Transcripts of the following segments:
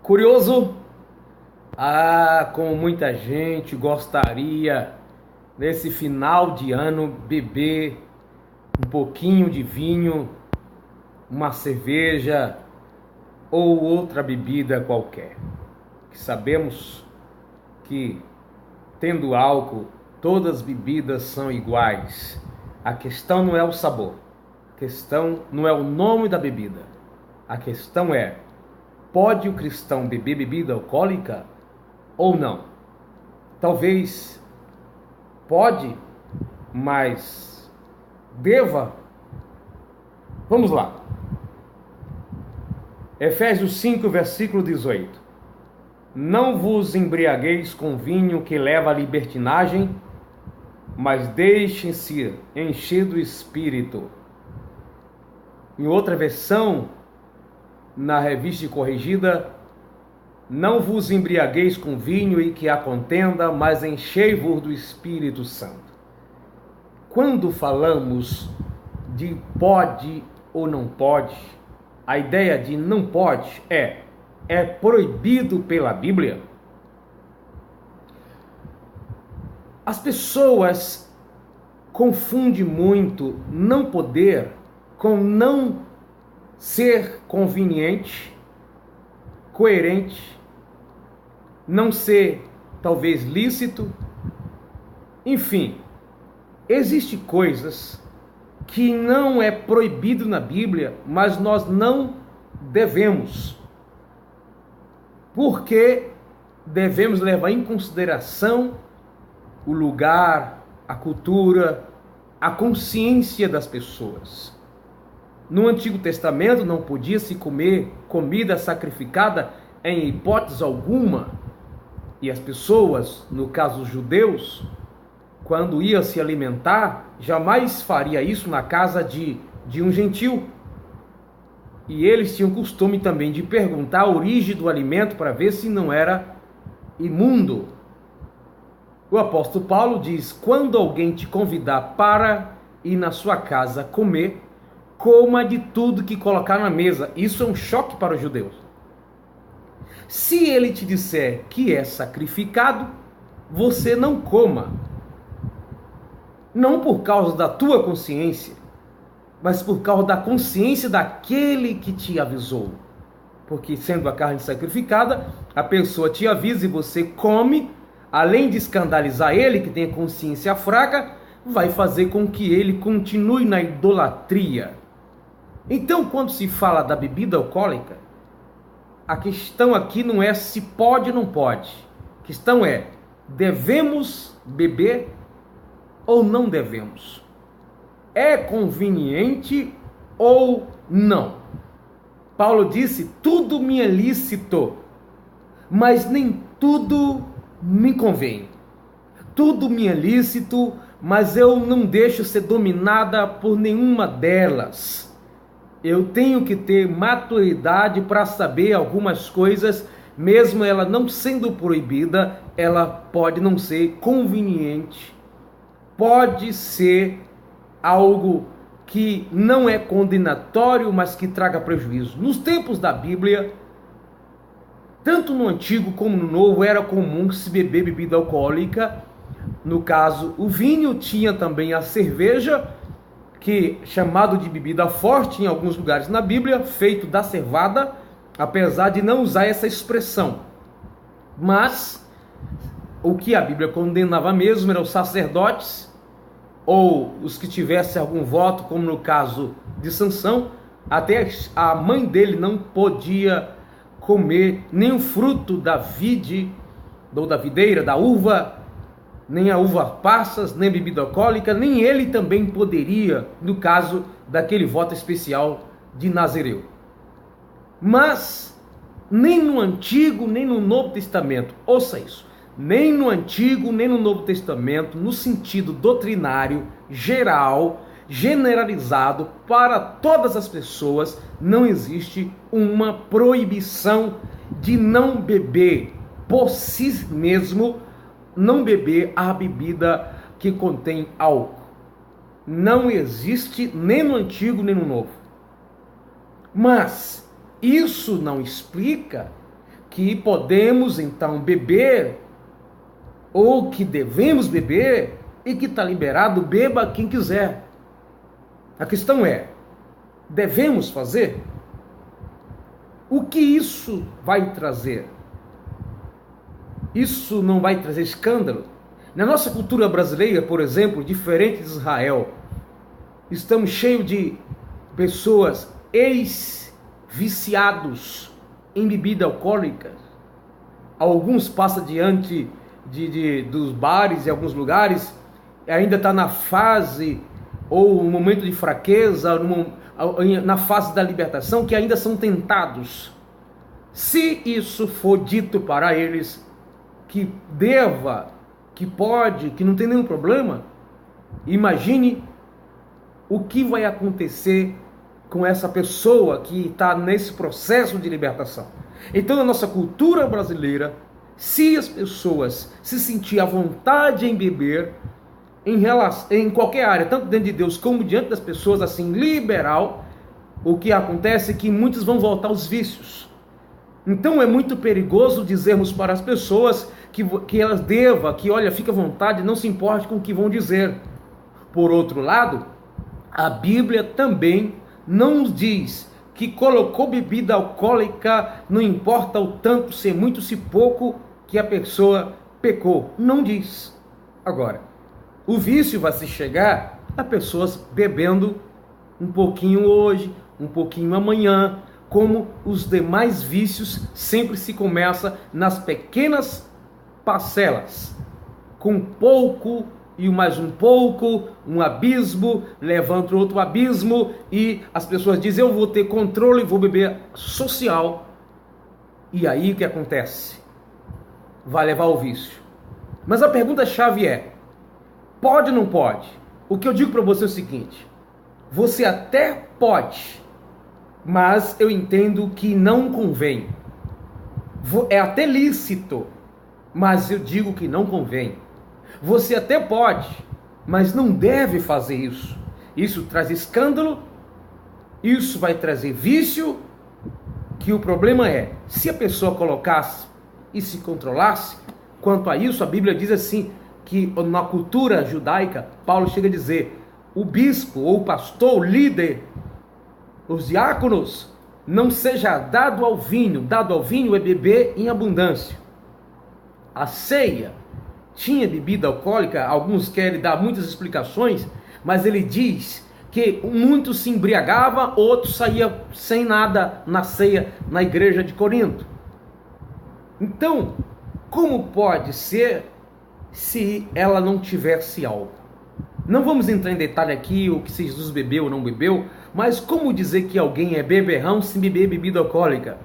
Curioso? Como muita gente gostaria nesse final de ano beber um pouquinho de vinho, uma cerveja ou outra bebida qualquer. Sabemos que, tendo álcool, todas as bebidas são iguais. A questão não é o sabor, a questão não é o nome da bebida. A questão é: pode o cristão beber bebida alcoólica ou não? Talvez pode, mas deva? Vamos lá. Efésios 5, versículo 18. Não vos embriagueis com vinho que leva à libertinagem, mas deixem-se encher do Espírito. Em outra versão, na revista corrigida, não vos embriagueis com vinho e que há contenda, mas enchei-vos do Espírito Santo. Quando falamos de pode ou não pode, a ideia de não pode é proibido pela Bíblia. As pessoas confundem muito não poder com não ser conveniente, coerente, não ser talvez lícito. Enfim, existem coisas que não é proibido na Bíblia, mas nós não devemos. Porque devemos levar em consideração o lugar, a cultura, a consciência das pessoas. No Antigo Testamento não podia se comer comida sacrificada em hipótese alguma. E as pessoas, no caso os judeus, quando ia se alimentar, jamais faria isso na casa de um gentil. E eles tinham o costume também de perguntar a origem do alimento para ver se não era imundo. O apóstolo Paulo diz: quando alguém te convidar para ir na sua casa comer, coma de tudo que colocar na mesa. Isso é um choque para os judeus. Se ele te disser que é sacrificado, você não coma. Não por causa da tua consciência, mas por causa da consciência daquele que te avisou. Porque sendo a carne sacrificada, a pessoa te avisa e você come, além de escandalizar ele, que tem a consciência fraca, vai fazer com que ele continue na idolatria. Então, quando se fala da bebida alcoólica, a questão aqui não é se pode ou não pode. A questão é: devemos beber ou não devemos? É conveniente ou não? Paulo disse: tudo me é lícito, mas nem tudo me convém. Tudo me é lícito, mas eu não deixo ser dominada por nenhuma delas. Eu tenho que ter maturidade para saber algumas coisas, mesmo ela não sendo proibida, ela pode não ser conveniente, pode ser algo que não é condenatório, mas que traga prejuízo. Nos tempos da Bíblia, tanto no Antigo como no Novo, era comum se beber bebida alcoólica. No caso, o vinho, tinha também a cerveja, que chamado de bebida forte em alguns lugares na Bíblia, feito da cevada, apesar de não usar essa expressão. Mas o que a Bíblia condenava mesmo eram os sacerdotes, ou os que tivessem algum voto, como no caso de Sansão. Até a mãe dele não podia comer nem o fruto da vide, ou da videira, da uva, nem a uva passas, nem bebida alcoólica, nem ele também poderia, no caso daquele voto especial de Nazireu. Mas nem no Antigo, nem no Novo Testamento, ouça isso, nem no Antigo, nem no Novo Testamento, no sentido doutrinário, geral, generalizado para todas as pessoas, não existe uma proibição de não beber por si mesmo, não beber a bebida que contém álcool. Não existe nem no Antigo nem no Novo. Mas isso não explica que podemos então beber, ou que devemos beber, e que está liberado, beba quem quiser. A questão é, devemos fazer? O que isso vai trazer? Isso não vai trazer escândalo? Na nossa cultura brasileira, por exemplo, diferente de Israel, estamos cheios de pessoas ex-viciados em bebida alcoólica. Alguns passam diante dos bares em alguns lugares, ainda está na fase ou no momento de fraqueza, na fase da libertação, que ainda são tentados. Se isso for dito para eles que deva, que pode, que não tem nenhum problema, imagine o que vai acontecer com essa pessoa que está nesse processo de libertação. Então, na nossa cultura brasileira, se as pessoas se sentirem à vontade em beber, em qualquer área, tanto dentro de Deus como diante das pessoas, assim, liberal, o que acontece é que muitos vão voltar aos vícios. Então é muito perigoso dizermos para as pessoas que elas devam, que olha, fica à vontade, não se importe com o que vão dizer. Por outro lado, a Bíblia também não nos diz que colocou bebida alcoólica, não importa o tanto, se muito, se pouco, que a pessoa pecou. Não diz. Agora, o vício vai se chegar a pessoas bebendo um pouquinho hoje, um pouquinho amanhã, como os demais vícios sempre se começa nas pequenas parcelas, com pouco e mais um pouco, um abismo, levanta outro abismo e as pessoas dizem, eu vou ter controle, vou beber social. E aí o que acontece? Vai levar ao vício. Mas a pergunta-chave é, pode ou não pode? O que eu digo para você é o seguinte, você até pode, mas eu entendo que não convém. É até lícito, mas eu digo que não convém. Você até pode, mas não deve fazer isso. Isso traz escândalo, isso vai trazer vício, que o problema é, se a pessoa colocasse e se controlasse, quanto a isso, a Bíblia diz assim, que na cultura judaica, Paulo chega a dizer, o bispo ou o pastor, o líder, os diáconos, não seja dado ao vinho é beber em abundância. A ceia tinha bebida alcoólica, alguns querem dar muitas explicações, mas ele diz que muitos se embriagavam, outros saíam sem nada na ceia na igreja de Corinto. Então, como pode ser se ela não tivesse álcool? Não vamos entrar em detalhe aqui o que Jesus bebeu ou não bebeu, mas como dizer que alguém é beberrão sem beber bebida alcoólica?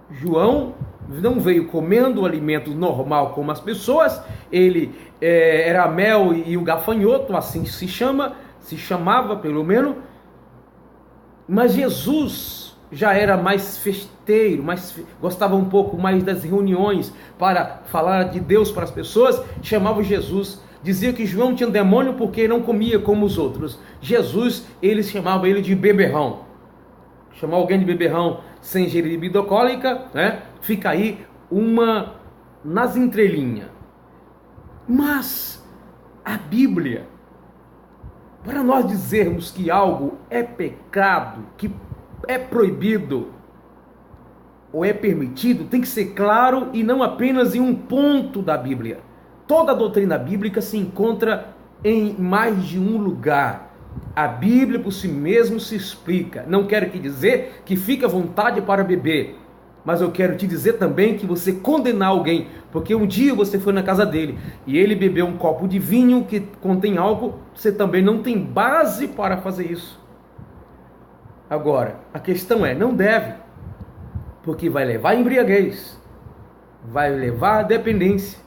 João não veio comendo o alimento normal como as pessoas, ele era mel e o gafanhoto, assim se chamava pelo menos, mas Jesus já era mais festeiro, gostava um pouco mais das reuniões para falar de Deus para as pessoas, chamava Jesus, dizia que João tinha demônio porque não comia como os outros. Jesus, eles chamavam ele de beberrão. Chamar alguém de beberrão sem ingerir bebida alcoólica, né? Fica aí uma nas entrelinhas. Mas a Bíblia, para nós dizermos que algo é pecado, que é proibido ou é permitido, tem que ser claro e não apenas em um ponto da Bíblia. Toda a doutrina bíblica se encontra em mais de um lugar. A Bíblia por si mesmo se explica. Não quero que dizer que fique à vontade para beber, mas eu quero te dizer também que você condenar alguém, porque um dia você foi na casa dele e ele bebeu um copo de vinho que contém álcool, você também não tem base para fazer isso. Agora, a questão é, não deve, porque vai levar a embriaguez, vai levar a dependência.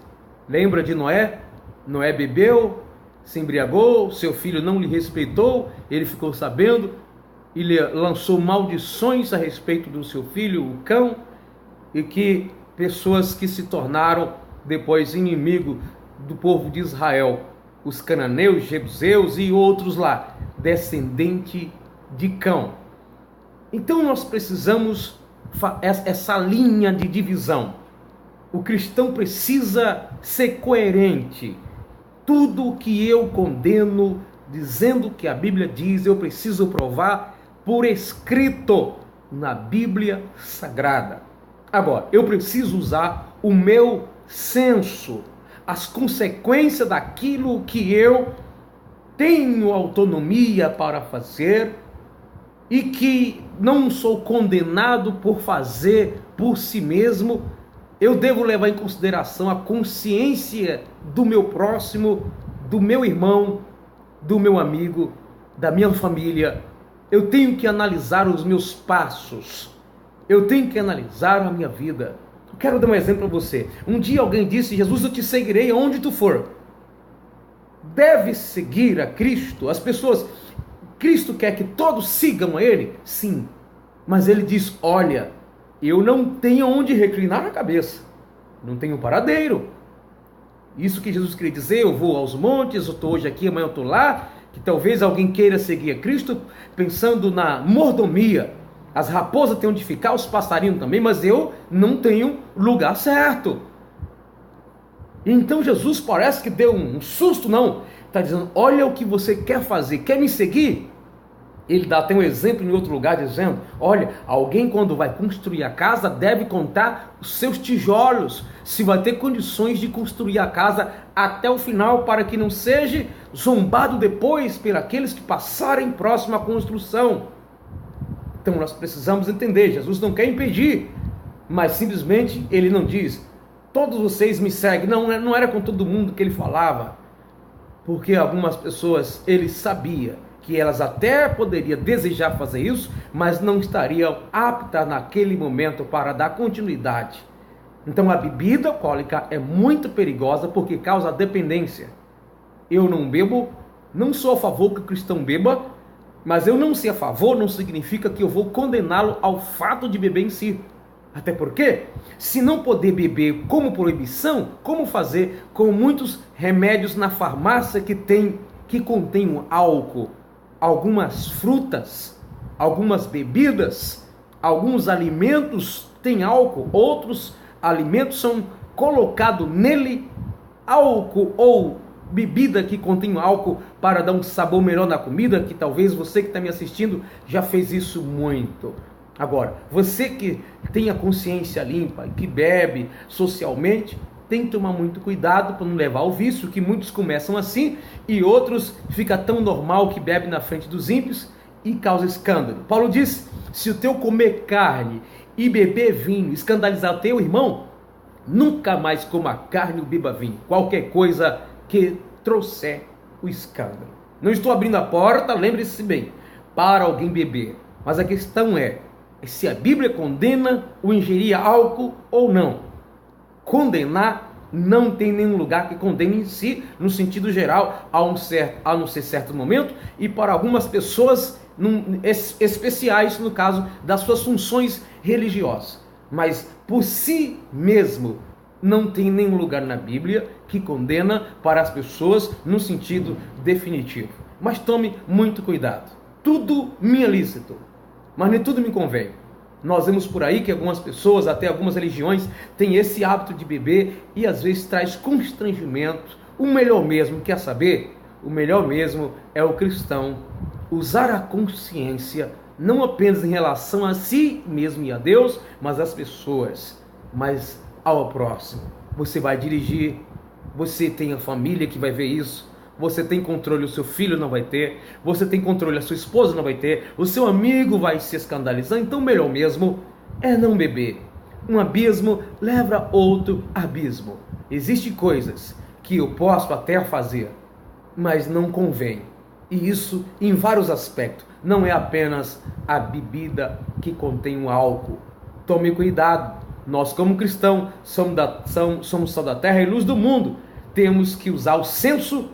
Lembra de Noé? Noé bebeu, se embriagou, seu filho não lhe respeitou, ele ficou sabendo, ele lançou maldições a respeito do seu filho, o cão, e que pessoas que se tornaram depois inimigo do povo de Israel, os cananeus, jebuseus e outros lá, descendente de cão. Então nós precisamos essa linha de divisão. O cristão precisa ser coerente. Tudo que eu condeno, dizendo que a Bíblia diz, eu preciso provar por escrito na Bíblia Sagrada. Agora, eu preciso usar o meu senso, as consequências daquilo que eu tenho autonomia para fazer e que não sou condenado por fazer por si mesmo. Eu devo levar em consideração a consciência do meu próximo, do meu irmão, do meu amigo, da minha família. Eu tenho que analisar os meus passos. Eu tenho que analisar a minha vida. Eu quero dar um exemplo para você. Um dia alguém disse: Jesus, eu te seguirei aonde tu for. Deve seguir a Cristo. As pessoas, Cristo quer que todos sigam a Ele? Sim. Mas Ele diz: olha, eu não tenho onde reclinar a cabeça. Não tenho paradeiro. Isso que Jesus queria dizer: eu vou aos montes, eu estou hoje aqui, amanhã eu estou lá. Que talvez alguém queira seguir a Cristo pensando na mordomia. As raposas têm onde ficar, os passarinhos também, mas eu não tenho lugar certo. Então Jesus parece que deu um susto, não. Está dizendo: olha o que você quer fazer, quer me seguir? Ele dá até um exemplo em outro lugar dizendo: olha, alguém quando vai construir a casa deve contar os seus tijolos, se vai ter condições de construir a casa até o final, para que não seja zombado depois por aqueles que passarem próximo à construção. Então nós precisamos entender, Jesus não quer impedir, mas simplesmente ele não diz: todos vocês me seguem. Não era com todo mundo que ele falava, porque algumas pessoas ele sabia que elas até poderiam desejar fazer isso, mas não estariam aptas naquele momento para dar continuidade. Então a bebida alcoólica é muito perigosa porque causa dependência. Eu não bebo, não sou a favor que o cristão beba, mas eu não ser a favor não significa que eu vou condená-lo ao fato de beber em si. Até porque, se não poder beber como proibição, como fazer com muitos remédios na farmácia que contêm álcool? Algumas frutas, algumas bebidas, alguns alimentos têm álcool, outros alimentos são colocados nele álcool ou bebida que contém álcool para dar um sabor melhor na comida, que talvez você que está me assistindo já fez isso muito. Agora, você que tem a consciência limpa, que bebe socialmente, tem que tomar muito cuidado para não levar ao vício, que muitos começam assim e outros fica tão normal que bebe na frente dos ímpios e causa escândalo. Paulo diz: se o teu comer carne e beber vinho escandalizar o teu irmão, nunca mais coma carne ou beba vinho, qualquer coisa que trouxer o escândalo. Não estou abrindo a porta, lembre-se bem, para alguém beber, mas a questão é se a Bíblia condena o ingerir álcool ou não. Condenar não tem nenhum lugar que condene em si, no sentido geral, a não ser certo momento, e para algumas pessoas especiais, no caso das suas funções religiosas. Mas por si mesmo, não tem nenhum lugar na Bíblia que condena para as pessoas no sentido definitivo. Mas tome muito cuidado. Tudo me é lícito, mas nem tudo me convém. Nós vemos por aí que algumas pessoas, até algumas religiões, têm esse hábito de beber e às vezes traz constrangimento. O melhor mesmo, quer saber? O melhor mesmo é o cristão usar a consciência, não apenas em relação a si mesmo e a Deus, mas às pessoas, mas ao próximo. Você vai dirigir, você tem a família que vai ver isso, você tem controle, o seu filho não vai ter, você tem controle, a sua esposa não vai ter, o seu amigo vai se escandalizar. Então o melhor mesmo é não beber. Um abismo leva a outro abismo. Existem coisas que eu posso até fazer, mas não convém. E isso em vários aspectos. Não é apenas a bebida que contém o álcool. Tome cuidado. Nós como cristãos somos sal da terra e luz do mundo. Temos que usar o senso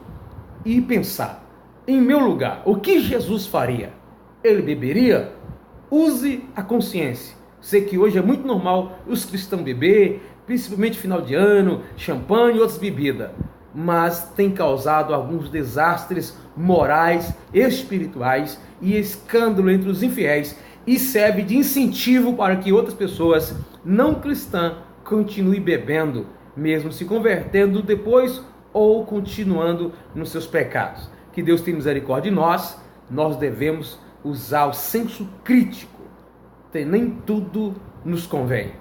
e pensar: em meu lugar, o que Jesus faria? Ele beberia? Use a consciência. Sei que hoje é muito normal os cristãos beber, principalmente final de ano, champanhe e outras bebidas, mas tem causado alguns desastres morais, espirituais e escândalo entre os infiéis e serve de incentivo para que outras pessoas não cristãs continuem bebendo, mesmo se convertendo depois ou continuando nos seus pecados. Que Deus tenha misericórdia de nós. Nós devemos usar o senso crítico. Nem tudo nos convém.